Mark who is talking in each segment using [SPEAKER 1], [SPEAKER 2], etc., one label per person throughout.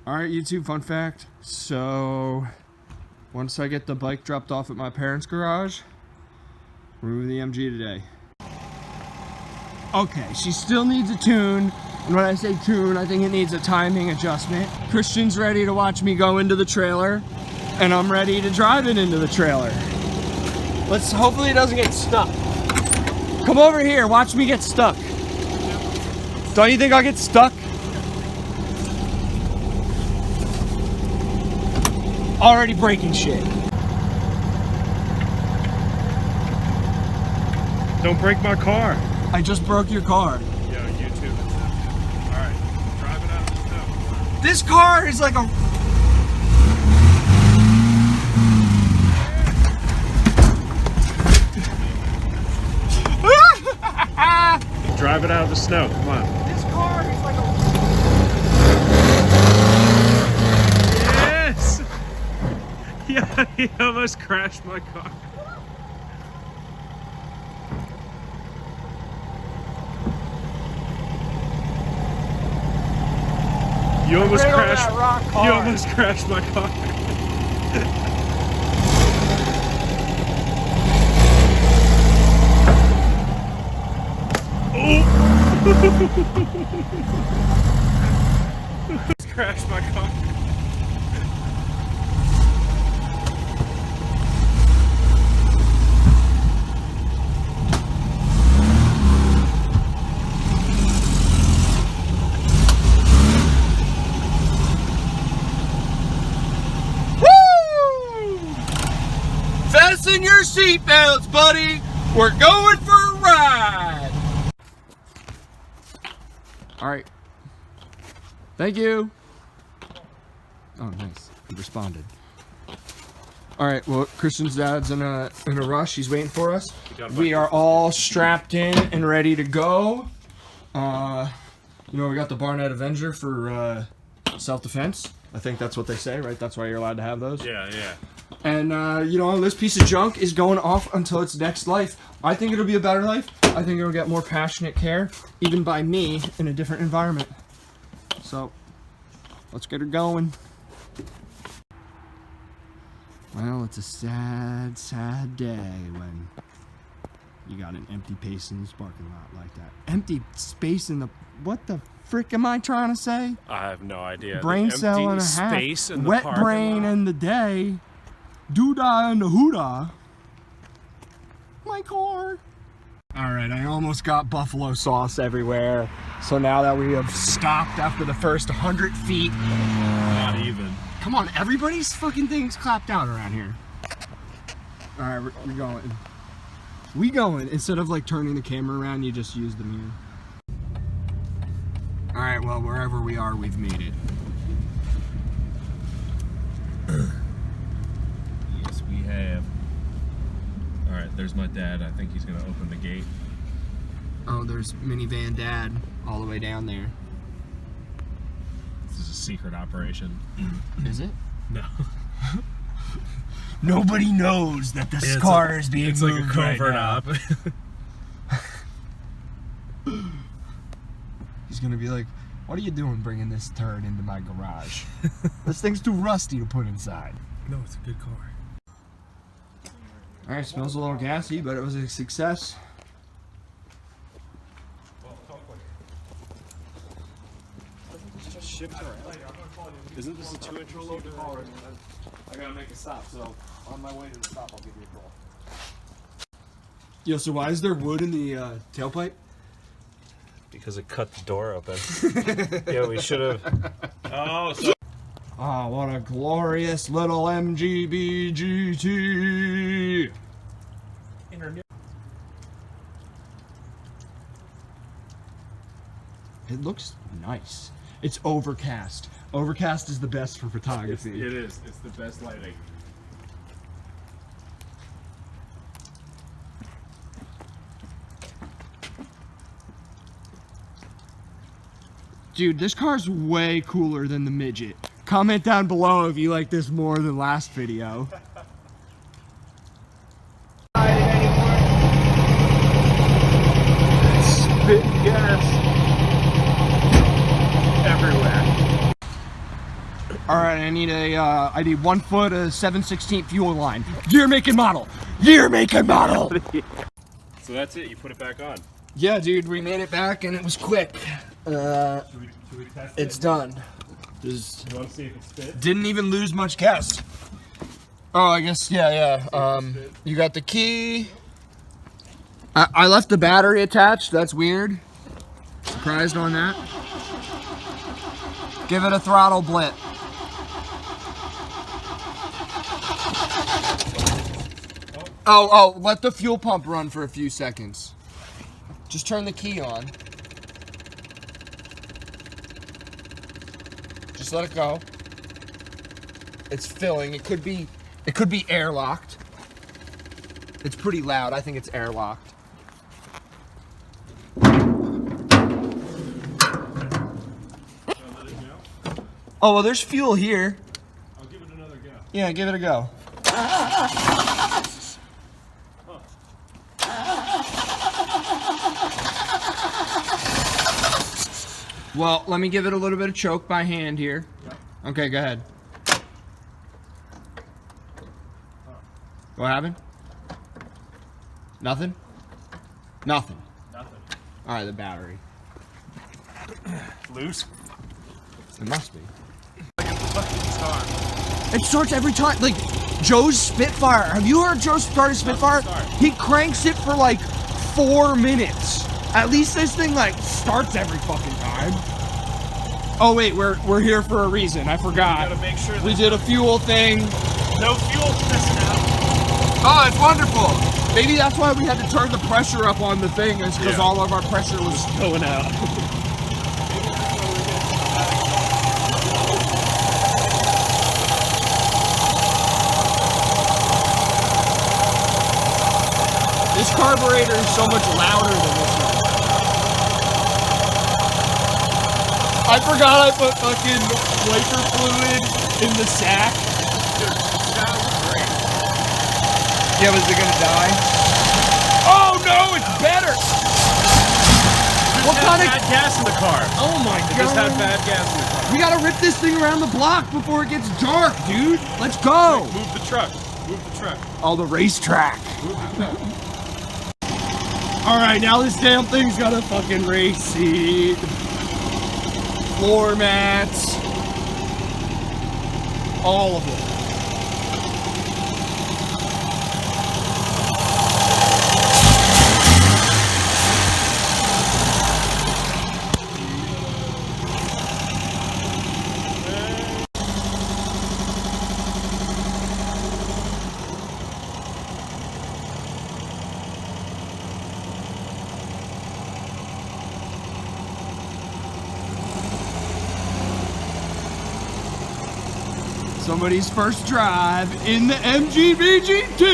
[SPEAKER 1] Alright, YouTube, fun fact. So, once I get the bike dropped off at my parents' garage, we're moving the MG today. Okay, she still needs a tune. And when I say tune, I think it needs a timing adjustment. Christian's ready to watch me go into the trailer, and I'm ready to drive it into the trailer. Hopefully it doesn't get stuck. Come over here, watch me get stuck. Don't you think I'll get stuck? Already breaking shit.
[SPEAKER 2] Don't break my car.
[SPEAKER 1] I just broke your car.
[SPEAKER 2] Yeah, YouTube and stuff. Alright, drive it out of the snow.
[SPEAKER 1] This car is like a...
[SPEAKER 2] Drive it out of the snow, come on.
[SPEAKER 1] This car is like a...
[SPEAKER 2] Yes! Yeah, he almost crashed my car. You almost crashed my car. Almost crashed my car.
[SPEAKER 1] Fasten your seatbelts, buddy. We're going for a ride. All right. Thank you. Oh, nice. He responded. All right. Well, Christian's dad's in a rush. He's waiting for us. We are all strapped in and ready to go. You know, we got the Barnett Avenger for self-defense. I think that's what they say, right? That's why you're allowed to have those.
[SPEAKER 2] Yeah, yeah.
[SPEAKER 1] And, you know, this piece of junk is going off until its next life. I think it'll be a better life. I think it'll get more passionate care, even by me, in a different environment. So, let's get her going. Well, it's a sad, sad day when you got an empty space in the parking lot like that. Empty space in the... What the frick am I trying to say?
[SPEAKER 2] I have no idea.
[SPEAKER 1] Brain cell and a half.
[SPEAKER 2] Space in the
[SPEAKER 1] wet
[SPEAKER 2] parking
[SPEAKER 1] brain
[SPEAKER 2] lot.
[SPEAKER 1] in the day. Doodah and the hoodah. My car. Alright, I almost got buffalo sauce everywhere. So now that we have stopped after the first 100 feet.
[SPEAKER 2] Not even.
[SPEAKER 1] Come on, everybody's fucking things clapped out around here. Alright, we're going. We going. Instead of like turning the camera around, you just use the mirror. Alright, well, wherever we are, we've made it.
[SPEAKER 2] Yes, we have. Alright, there's my dad. I think he's going to open the gate.
[SPEAKER 1] Oh, there's minivan dad all the way down there.
[SPEAKER 2] This is a secret operation.
[SPEAKER 1] Is it?
[SPEAKER 2] No.
[SPEAKER 1] Nobody knows that this car is being moved
[SPEAKER 2] like a covert
[SPEAKER 1] right
[SPEAKER 2] op.
[SPEAKER 1] He's gonna be like, what are you doing bringing this turd into my garage? This thing's too rusty to put inside.
[SPEAKER 2] No, it's a good car.
[SPEAKER 1] Alright, smells a little gassy, but it was a success.
[SPEAKER 2] Just shift around. Isn't this a 2-inch receiver?
[SPEAKER 1] I gotta make a stop, so on my way to the stop, I'll give you a call. Yo, so why is there wood in the tailpipe?
[SPEAKER 2] Because it cut the door open. Yeah, we should have. Oh, so.
[SPEAKER 1] Oh, what a glorious little MGB-GT! It looks nice. It's overcast. Overcast is the best for photography.
[SPEAKER 2] It is. It's the best lighting.
[SPEAKER 1] Dude, this car's way cooler than the midget. Comment down below if you like this more than last video. Spit gas everywhere. All right, I need 1 foot of 7/16 fuel line. Year, make, and model. Year, make, and model.
[SPEAKER 2] So that's it. You put it back on.
[SPEAKER 1] Yeah, dude, we made it back and it was quick.
[SPEAKER 2] Should we test it?
[SPEAKER 1] It's done. Just
[SPEAKER 2] You want to see if it spits?
[SPEAKER 1] didn't even lose much gas. Oh, I guess, yeah. You got the key. I left the battery attached. That's weird. Surprised on that. Give it a throttle blip. Oh, let the fuel pump run for a few seconds. Just turn the key on. Just let it go. It's filling. It could be airlocked. It's pretty loud. I think it's airlocked. Oh, well, there's fuel here.
[SPEAKER 2] I'll give it another go.
[SPEAKER 1] Yeah, give it a go. Well, let me give it a little bit of choke by hand here.
[SPEAKER 2] Yep.
[SPEAKER 1] Okay, go ahead. What happened? Nothing? Nothing.
[SPEAKER 2] Nothing.
[SPEAKER 1] All right, the battery.
[SPEAKER 2] Loose?
[SPEAKER 1] It must be.
[SPEAKER 2] Fucking start.
[SPEAKER 1] It starts every time. Like, Joe's Spitfire. Have you heard Joe start his Spitfire? He cranks it for like 4 minutes. At least this thing like starts every fucking time. Oh wait, we're here for a reason. I forgot.
[SPEAKER 2] We gotta make sure
[SPEAKER 1] we did a fuel thing.
[SPEAKER 2] No fuel missing out.
[SPEAKER 1] Oh, it's wonderful. Maybe that's why we had to turn the pressure up on the thing, is because all of our pressure was
[SPEAKER 2] Going out.
[SPEAKER 1] This carburetor is so much louder than this one. I forgot I put fucking wiper fluid in the sack.
[SPEAKER 2] Sounds great.
[SPEAKER 1] Yeah, was it gonna die? Oh no, it's better! What kind of
[SPEAKER 2] bad gas in the car?
[SPEAKER 1] Oh my
[SPEAKER 2] It
[SPEAKER 1] god.
[SPEAKER 2] just had bad gas in the car.
[SPEAKER 1] We gotta rip this thing around the block before it gets dark, dude. Let's go!
[SPEAKER 2] Move the truck. Move the truck.
[SPEAKER 1] Oh, the racetrack.
[SPEAKER 2] Move the truck.
[SPEAKER 1] Alright, now this damn thing's got a fucking race seat. Floor mats. All of it. Somebody's first drive in the MGB-GT.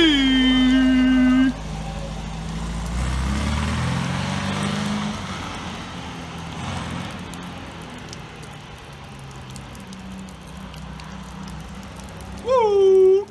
[SPEAKER 1] Woo!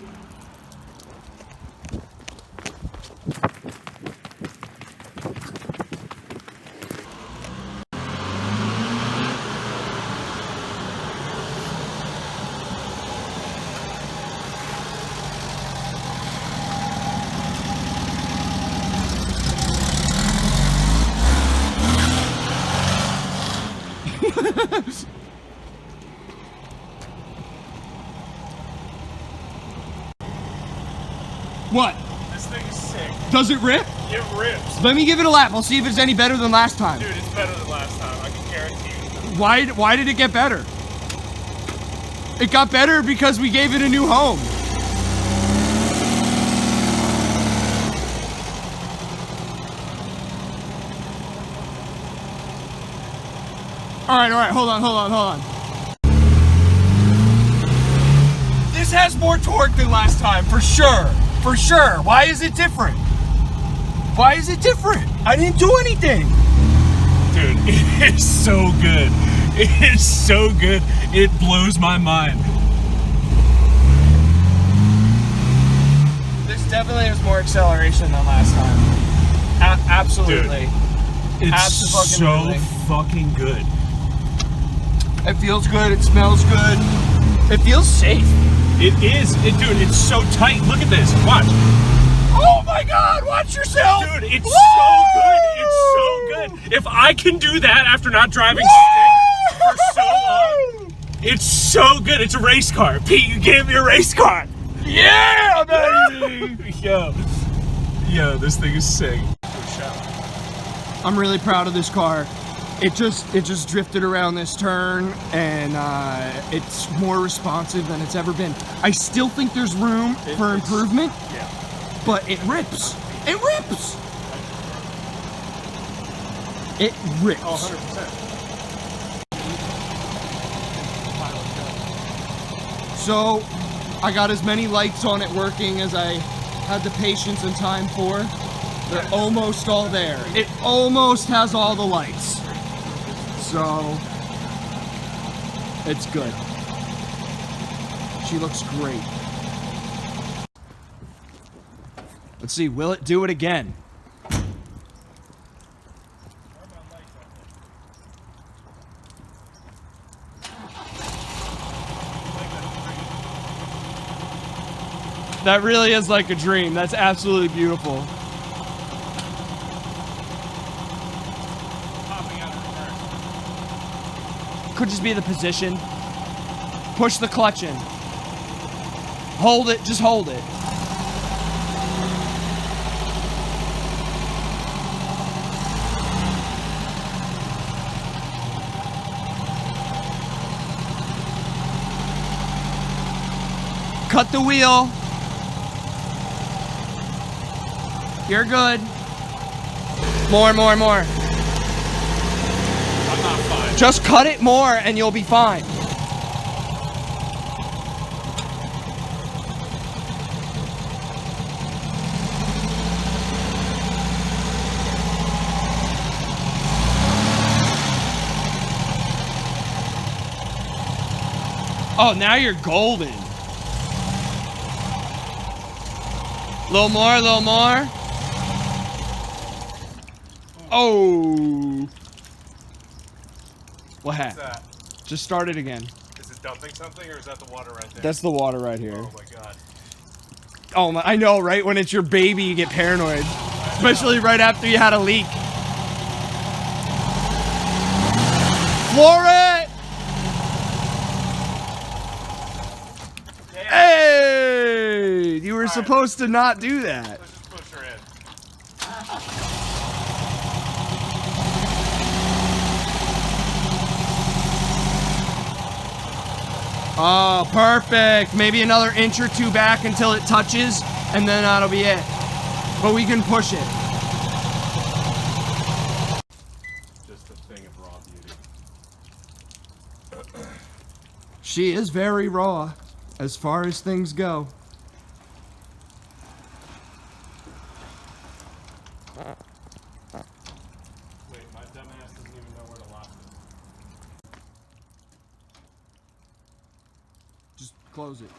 [SPEAKER 1] What?
[SPEAKER 2] This thing is sick.
[SPEAKER 1] Does it rip?
[SPEAKER 2] It rips.
[SPEAKER 1] Let me give it a lap. I'll see if it's any better than last time.
[SPEAKER 2] Dude, it's better than last time. I can guarantee you.
[SPEAKER 1] Why did it get better? It got better because we gave it a new home. All right, hold on. This has more torque than last time, for sure. Why is it different? I didn't do anything.
[SPEAKER 2] Dude, it is so good. It is so good. It blows my mind.
[SPEAKER 1] This definitely has more acceleration than last time. Absolutely.
[SPEAKER 2] Dude, it's so fucking good.
[SPEAKER 1] It feels good. It smells good. It feels safe.
[SPEAKER 2] It is. Dude, it's so tight. Look at this. Watch.
[SPEAKER 1] Oh my God, watch yourself.
[SPEAKER 2] Dude, it's so good. It's so good. If I can do that after not driving stick for so long, it's so good. It's a race car. Pete, you gave me a race car.
[SPEAKER 1] Yeah, baby.
[SPEAKER 2] Yo, this thing is sick.
[SPEAKER 1] I'm really proud of this car. It just drifted around this turn, and it's more responsive than it's ever been. I still think there's room for improvement.
[SPEAKER 2] Yeah.
[SPEAKER 1] But it rips. It rips. It rips.
[SPEAKER 2] Oh, 100%.
[SPEAKER 1] So, I got as many lights on it working as I had the patience and time for. They're almost all there. It almost has all the lights. So, it's good. She looks great. Let's see, will it do it again? That really is like a dream. That's absolutely beautiful. Could just be the position. Push the clutch in. Hold it, just hold it. Cut the wheel. You're good. More.
[SPEAKER 2] I'm not fine.
[SPEAKER 1] Just cut it more and you'll be fine. Oh, now you're golden. Little more. Oh. What happened?
[SPEAKER 2] What's that?
[SPEAKER 1] Just start it again.
[SPEAKER 2] Is it dumping something, or is that the water right there?
[SPEAKER 1] That's the water right here.
[SPEAKER 2] Oh my God.
[SPEAKER 1] Oh my, I know, right? When it's your baby, you get paranoid. Especially right after you had a leak. Floor it! Hey! You were supposed to not do that.
[SPEAKER 2] Let's just push her in.
[SPEAKER 1] Oh, perfect. Maybe another inch or two back until it touches, and then that'll be it. But we can push it.
[SPEAKER 2] Just a thing of raw beauty.
[SPEAKER 1] She is very raw, as far as things go.
[SPEAKER 2] Wait, my dumb ass doesn't even know where to lock it.
[SPEAKER 1] Just close it.